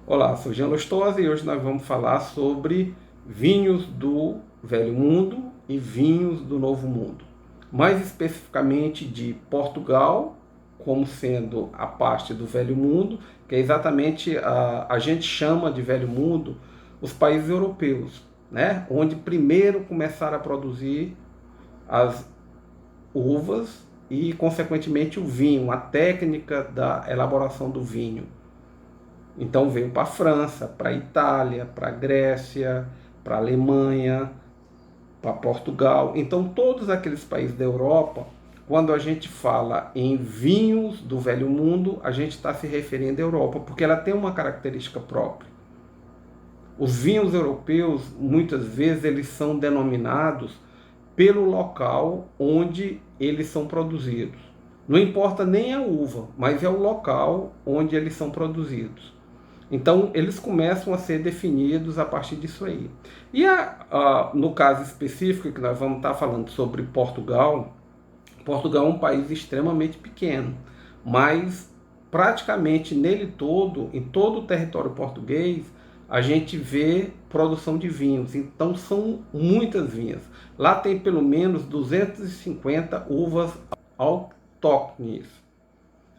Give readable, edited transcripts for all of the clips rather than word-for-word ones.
Olá, sou Jean Lustosa e hoje nós vamos falar sobre vinhos do Velho Mundo e vinhos do Novo Mundo. Mais especificamente de Portugal, como sendo a parte do Velho Mundo, que é exatamente a gente chama de Velho Mundo os países europeus, né? Onde primeiro começaram a produzir as uvas e, consequentemente, o vinho, a técnica da elaboração do vinho. Então veio para a França, para a Itália, para a Grécia, para a Alemanha, para Portugal. Então todos aqueles países da Europa, quando a gente fala em vinhos do Velho Mundo, a gente está se referindo à Europa, porque ela tem uma característica própria. Os vinhos europeus, muitas vezes, eles são denominados pelo local onde eles são produzidos. Não importa nem a uva, mas é o local onde eles são produzidos. Então, eles começam a ser definidos a partir disso aí. E no caso específico que nós vamos estar falando sobre Portugal, Portugal é um país extremamente pequeno, mas praticamente nele todo, em todo o território português, a gente vê produção de vinhos. Então, são muitas vinhas. Lá tem pelo menos 250 uvas autóctones,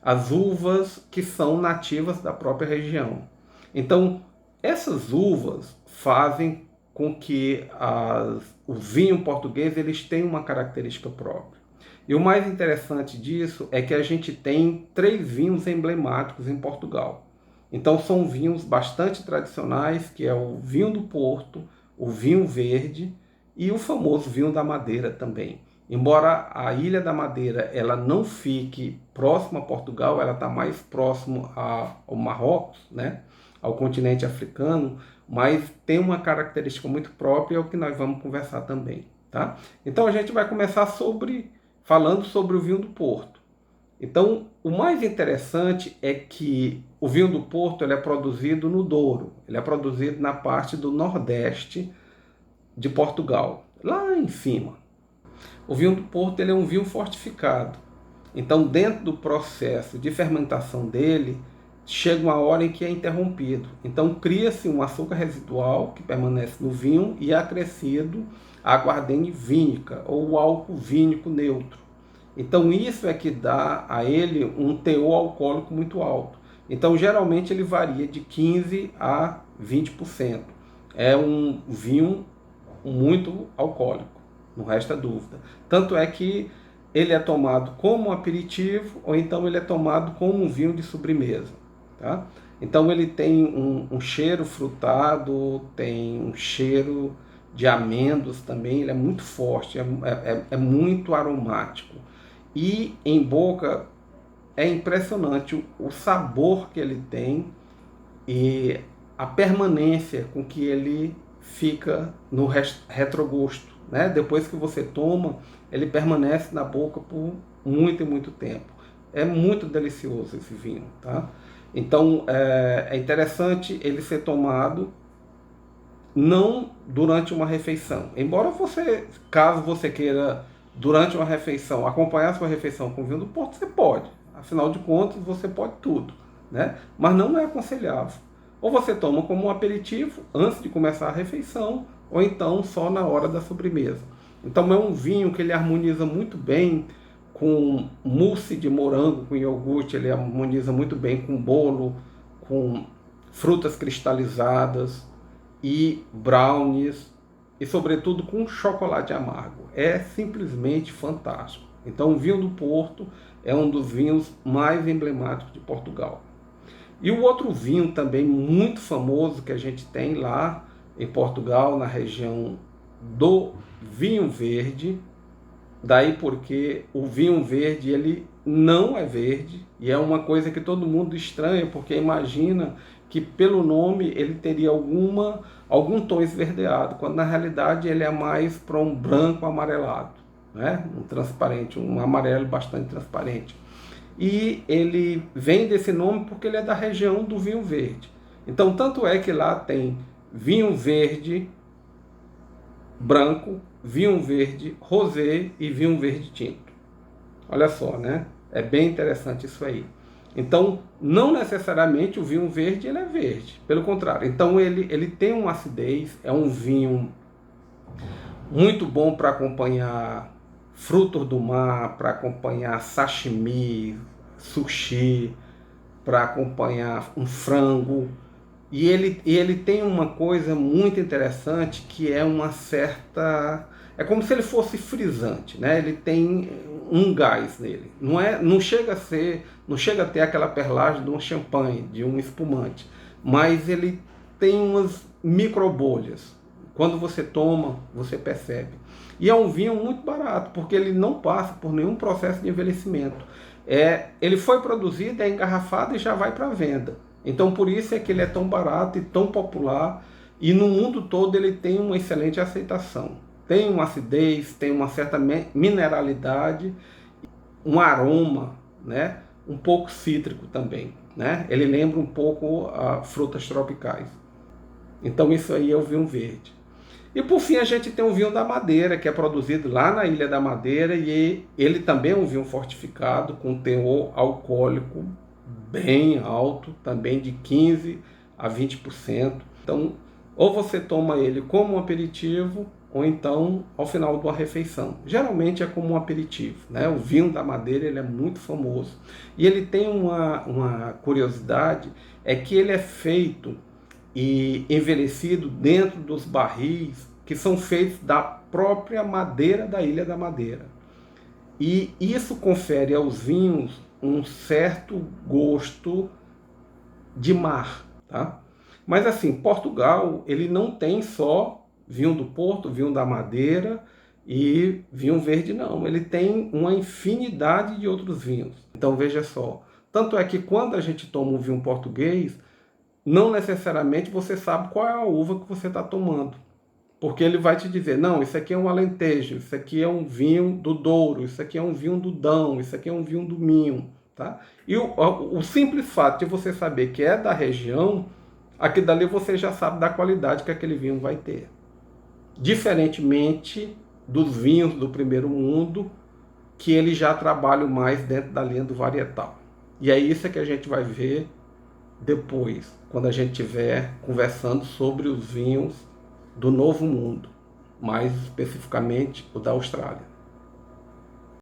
as uvas que são nativas da própria região. Então, essas uvas fazem com que o vinho português eles tenham uma característica própria. E o mais interessante disso é que a gente tem 3 vinhos emblemáticos em Portugal. Então são vinhos bastante tradicionais, que é o vinho do Porto, o vinho verde e o famoso vinho da Madeira também. Embora a Ilha da Madeira ela não fique próxima a Portugal, ela está mais próximo ao Marrocos, né? Ao continente africano, mas tem uma característica muito própria, é o que nós vamos conversar também, tá? Então a gente vai começar falando sobre o vinho do Porto. Então, o mais interessante é que o vinho do Porto ele é produzido no Douro, ele é produzido na parte do nordeste de Portugal, lá em cima. O vinho do Porto ele é um vinho fortificado. Então, dentro do processo de fermentação dele, chega uma hora em que é interrompido. Então, cria-se um açúcar residual que permanece no vinho e é acrescido a aguardente vínica ou o álcool vínico neutro. Então, isso é que dá a ele um teor alcoólico muito alto. Então, geralmente, ele varia de 15% a 20%. É um vinho muito alcoólico, não resta dúvida. Tanto é que ele é tomado como um aperitivo ou então ele é tomado como um vinho de sobremesa. Tá? Então ele tem um cheiro frutado, tem um cheiro de amêndoas também, ele é muito forte, é muito aromático. E em boca é impressionante o sabor que ele tem e a permanência com que ele fica no retrogosto, né? Depois que você toma, ele permanece na boca por muito e muito tempo. É muito delicioso esse vinho, tá? Então é interessante ele ser tomado não durante uma refeição. Embora caso você queira durante uma refeição acompanhar a sua refeição com vinho do Porto, você pode. Afinal de contas, você pode tudo, né? Mas não é aconselhável. Ou você toma como um aperitivo antes de começar a refeição, ou então só na hora da sobremesa. Então é um vinho que ele harmoniza muito bem com mousse de morango, com iogurte, ele harmoniza muito bem com bolo, com frutas cristalizadas e brownies e sobretudo com chocolate amargo. É simplesmente fantástico. Então o vinho do Porto é um dos vinhos mais emblemáticos de Portugal. E o outro vinho também muito famoso que a gente tem lá em Portugal, na região do vinho verde, daí porque o vinho verde ele não é verde e é uma coisa que todo mundo estranha, porque imagina que pelo nome ele teria algum tom esverdeado, quando na realidade ele é mais para um branco amarelado, né? Um transparente, um amarelo bastante transparente. E ele vem desse nome porque ele é da região do vinho verde. Então, tanto é que lá tem vinho verde branco, vinho verde rosé e vinho verde tinto. Olha só, né? É bem interessante isso aí. Então, não necessariamente o vinho verde ele é verde, pelo contrário. Então, ele tem uma acidez, é um vinho muito bom para acompanhar frutos do mar, para acompanhar sashimi, sushi, para acompanhar um frango. E ele tem uma coisa muito interessante que é uma certa... É como se ele fosse frisante, né? Ele tem um gás nele. Não chega a ter aquela perlagem de um champanhe, de um espumante, mas ele tem umas microbolhas. Quando você toma, você percebe. E é um vinho muito barato, porque ele não passa por nenhum processo de envelhecimento. Ele foi produzido, é engarrafado e já vai para venda. Então por isso é que ele é tão barato e tão popular, e no mundo todo ele tem uma excelente aceitação. Tem uma acidez, tem uma certa mineralidade, um aroma, né? Um pouco cítrico também, né? Ele lembra um pouco frutas tropicais. Então isso aí é o vinho verde. E por fim a gente tem o vinho da Madeira, que é produzido lá na Ilha da Madeira, e ele também é um vinho fortificado, com teor alcoólico bem alto, também de 15 a 20%. Então, ou você toma ele como um aperitivo, ou então ao final de uma refeição. Geralmente é como um aperitivo, né? O vinho da Madeira ele é muito famoso. E ele tem uma curiosidade, é que ele é feito e envelhecido dentro dos barris que são feitos da própria madeira da Ilha da Madeira. E isso confere aos vinhos um certo gosto de mar, tá? Mas assim, Portugal, ele não tem só vinho do Porto, vinho da Madeira e vinho verde, não. Ele tem uma infinidade de outros vinhos. Então veja só, tanto é que quando a gente toma um vinho português, não necessariamente você sabe qual é a uva que você está tomando. Porque ele vai te dizer, não, isso aqui é um Alentejo, isso aqui é um vinho do Douro, isso aqui é um vinho do Dão, isso aqui é um vinho do Minho. Tá? E o simples fato de você saber que é da região, aqui dali você já sabe da qualidade que aquele vinho vai ter. Diferentemente dos vinhos do primeiro mundo, que eles já trabalham mais dentro da linha do varietal. E é isso que a gente vai ver depois, quando a gente estiver conversando sobre os vinhos do Novo Mundo, mais especificamente o da Austrália.